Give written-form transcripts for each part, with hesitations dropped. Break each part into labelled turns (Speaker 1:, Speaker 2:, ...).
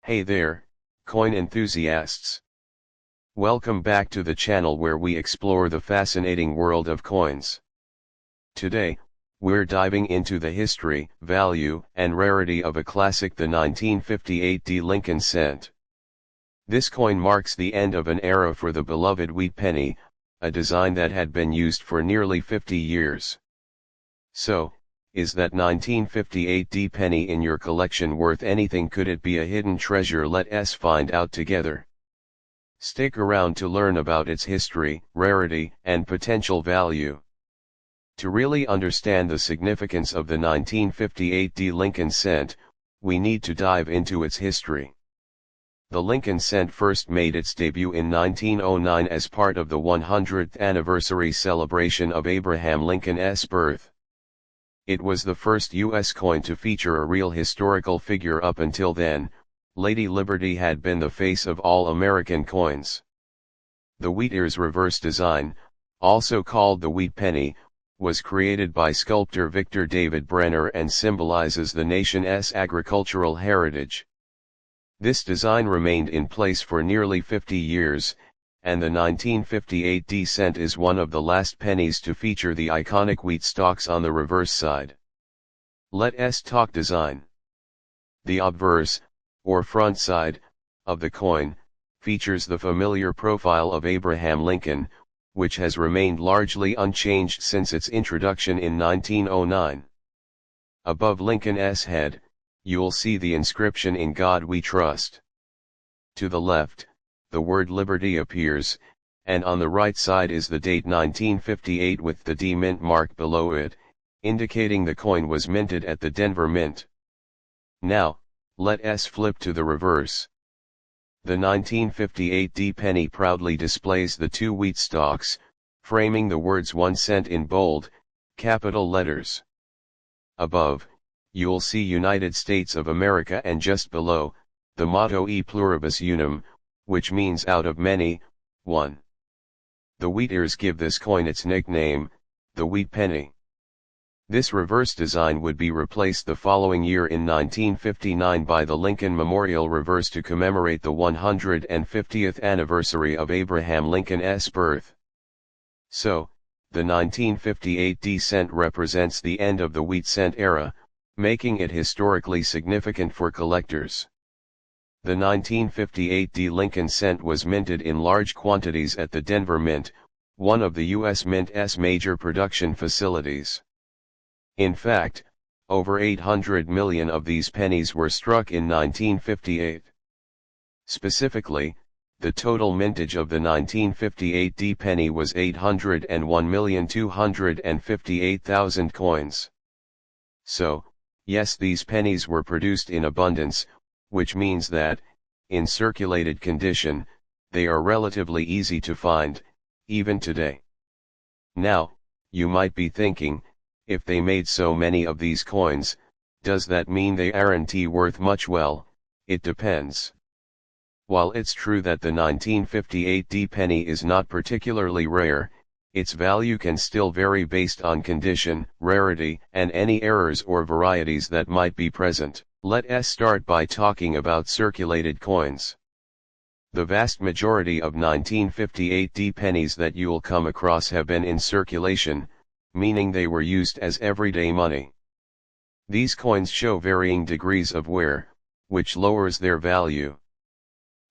Speaker 1: Hey there, coin enthusiasts. Welcome back to the channel where we explore the fascinating world of coins. Today, we're diving into the history, value, and rarity of a classic, the 1958 Lincoln cent. This coin marks the end of an era for the beloved wheat penny, a design that had been used for nearly 50 years. So, is that 1958 penny in your collection worth anything? Could it be a hidden treasure? Let us find out together. Stick around to learn about its history, rarity, and potential value. To really understand the significance of the 1958 Lincoln cent, we need to dive into its history. The Lincoln cent first made its debut in 1909 as part of the 100th anniversary celebration of Abraham Lincoln's birth. It was the first U.S. coin to feature a real historical figure. Up until then, Lady Liberty had been the face of all American coins. The wheat ears reverse design, also called the wheat penny, was created by sculptor Victor David Brenner and symbolizes the nation's agricultural heritage. This design remained in place for nearly 50 years, and the 1958 cent is one of the last pennies to feature the iconic wheat stalks on the reverse side. Let us talk design. The obverse, or front side, of the coin, features the familiar profile of Abraham Lincoln, which has remained largely unchanged since its introduction in 1909. Above Lincoln's head, you'll see the inscription "In God We Trust." To the left, the word Liberty appears, and on the right side is the date 1958 with the D Mint mark below it, indicating the coin was minted at the Denver Mint. Now, let us flip to the reverse. The 1958 penny proudly displays the two wheat stalks, framing the words 1 cent in bold, capital letters. Above, you'll see United States of America, and just below, the motto E pluribus unum, which means out of many, one. The wheat ears give this coin its nickname, the wheat penny. This reverse design would be replaced the following year in 1959 by the Lincoln Memorial reverse to commemorate the 150th anniversary of Abraham Lincoln's birth. So, the 1958 cent represents the end of the wheat cent era, making it historically significant for collectors. The 1958 Lincoln cent was minted in large quantities at the Denver Mint, one of the U.S. Mint's major production facilities. In fact, over 800 million of these pennies were struck in 1958. Specifically, the total mintage of the 1958 penny was 801,258,000 coins. So, yes, these pennies were produced in abundance, which means that, in circulated condition, they are relatively easy to find, even today. Now, you might be thinking, if they made so many of these coins, does that mean they aren't worth much? Well, it depends. While it's true that the 1958 penny is not particularly rare, its value can still vary based on condition, rarity, and any errors or varieties that might be present. Let us start by talking about circulated coins. The vast majority of 1958 pennies that you'll come across have been in circulation, meaning they were used as everyday money. These coins show varying degrees of wear, which lowers their value.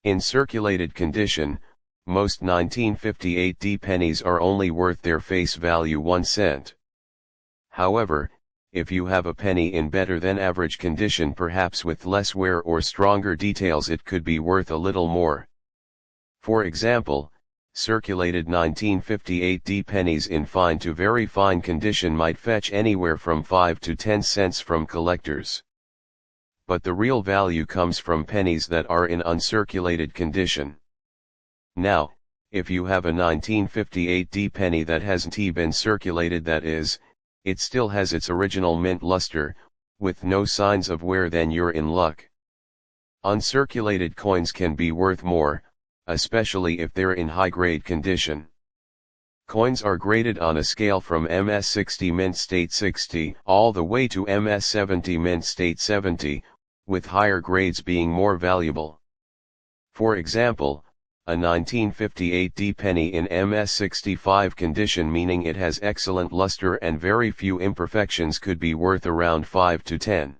Speaker 1: In circulated condition, most 1958 pennies are only worth their face value 1 cent. However, if you have a penny in better than average condition, perhaps with less wear or stronger details, it could be worth a little more. For example, circulated 1958 pennies in fine to very fine condition might fetch anywhere from 5 to 10 cents from collectors. But the real value comes from pennies that are in uncirculated condition. Now, if you have a 1958 penny that hasn't been circulated, that is, it still has its original mint luster, with no signs of wear, then you're in luck. Uncirculated coins can be worth more, especially if they're in high-grade condition. Coins are graded on a scale from MS60 mint state 60 all the way to MS70 mint state 70, with higher grades being more valuable. For example, a 1958 D penny in MS65 condition, meaning it has excellent luster and very few imperfections, could be worth around 5 to 10.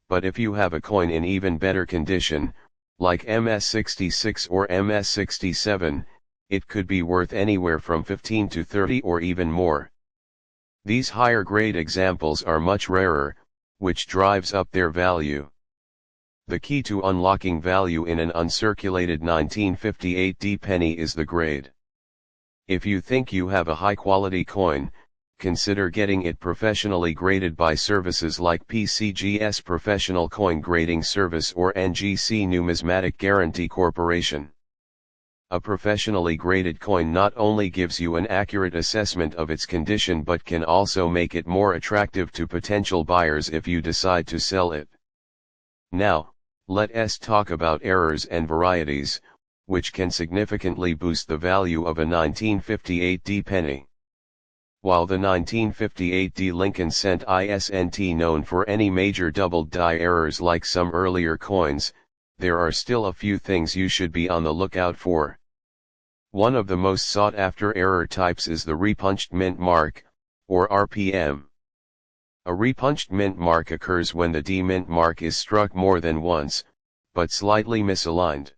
Speaker 1: But if you have a coin in even better condition, like MS66 or MS67, it could be worth anywhere from 15 to 30 or even more. These higher grade examples are much rarer, which drives up their value. The key to unlocking value in an uncirculated 1958 D penny is the grade. If you think you have a high-quality coin, consider getting it professionally graded by services like PCGS Professional Coin Grading Service or NGC Numismatic Guarantee Corporation. A professionally graded coin not only gives you an accurate assessment of its condition but can also make it more attractive to potential buyers if you decide to sell it. Now, let's talk about errors and varieties, which can significantly boost the value of a 1958 D penny. While the 1958 D Lincoln cent isn't known for any major doubled die errors like some earlier coins, there are still a few things you should be on the lookout for. One of the most sought after error types is the repunched mint mark, or RPM. A repunched mint mark occurs when the D mint mark is struck more than once, but slightly misaligned.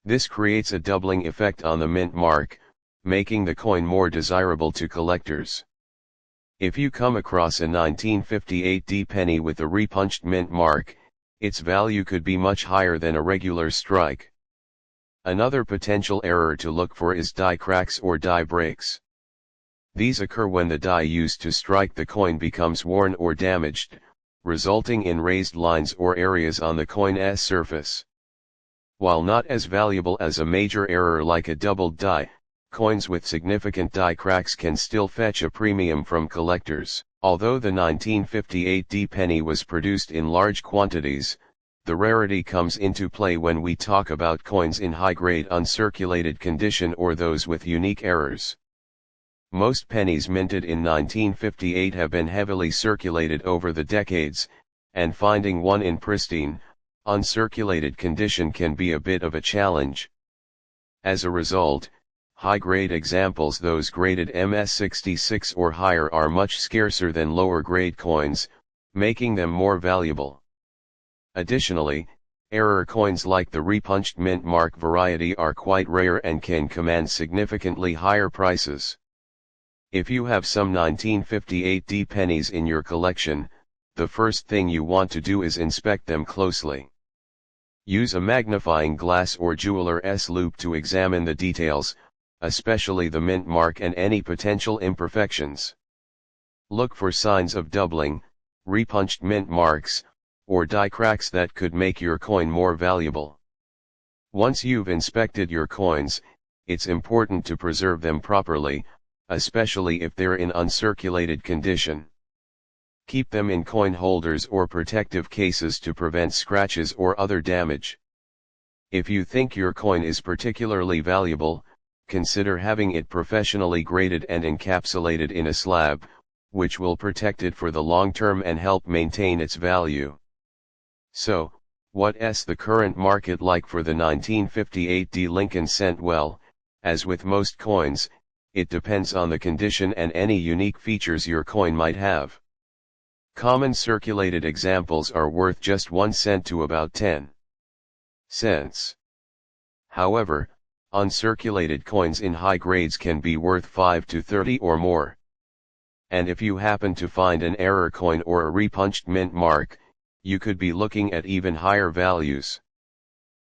Speaker 1: This creates a doubling effect on the mint mark, making the coin more desirable to collectors. If you come across a 1958 D penny with a repunched mint mark, its value could be much higher than a regular strike. Another potential error to look for is die cracks or die breaks. These occur when the die used to strike the coin becomes worn or damaged, resulting in raised lines or areas on the coin's surface. While not as valuable as a major error like a doubled die, coins with significant die cracks can still fetch a premium from collectors. Although the 1958 D penny was produced in large quantities, the rarity comes into play when we talk about coins in high-grade uncirculated condition or those with unique errors. Most pennies minted in 1958 have been heavily circulated over the decades, and finding one in pristine, uncirculated condition can be a bit of a challenge. As a result, high-grade examples, those graded MS66 or higher, are much scarcer than lower-grade coins, making them more valuable. Additionally, error coins like the repunched mint mark variety are quite rare and can command significantly higher prices. If you have some 1958 D pennies in your collection, the first thing you want to do is inspect them closely. Use a magnifying glass or jeweler's loupe to examine the details, especially the mint mark and any potential imperfections. Look for signs of doubling, repunched mint marks, or die cracks that could make your coin more valuable. Once you've inspected your coins, it's important to preserve them properly, especially if they're in uncirculated condition. Keep them in coin holders or protective cases to prevent scratches or other damage. If you think your coin is particularly valuable, consider having it professionally graded and encapsulated in a slab, which will protect it for the long term and help maintain its value. So, what's the current market like for the 1958 D Lincoln cent? Well, as with most coins, it depends on the condition and any unique features your coin might have. Common circulated examples are worth just 1 cent to about 10 cents. However, uncirculated coins in high grades can be worth 5 to 30 or more. And if you happen to find an error coin or a repunched mint mark, you could be looking at even higher values.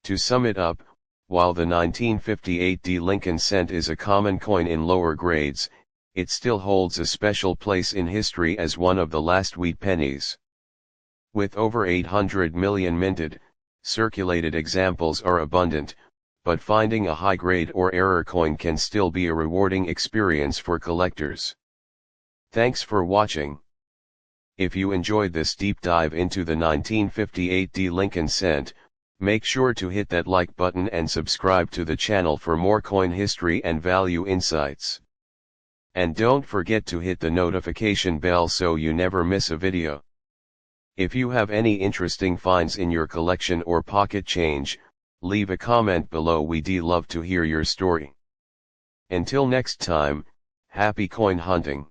Speaker 1: To sum it up, while the 1958 D Lincoln cent is a common coin in lower grades, it still holds a special place in history as one of the last wheat pennies. With over 800 million minted, circulated examples are abundant, but finding a high-grade or error coin can still be a rewarding experience for collectors. Thanks for watching. If you enjoyed this deep dive into the 1958 D Lincoln cent, make sure to hit that like button and subscribe to the channel for more coin history and value insights. And don't forget to hit the notification bell so you never miss a video. If you have any interesting finds in your collection or pocket change, leave a comment below. We'd love to hear your story. Until next time, happy coin hunting.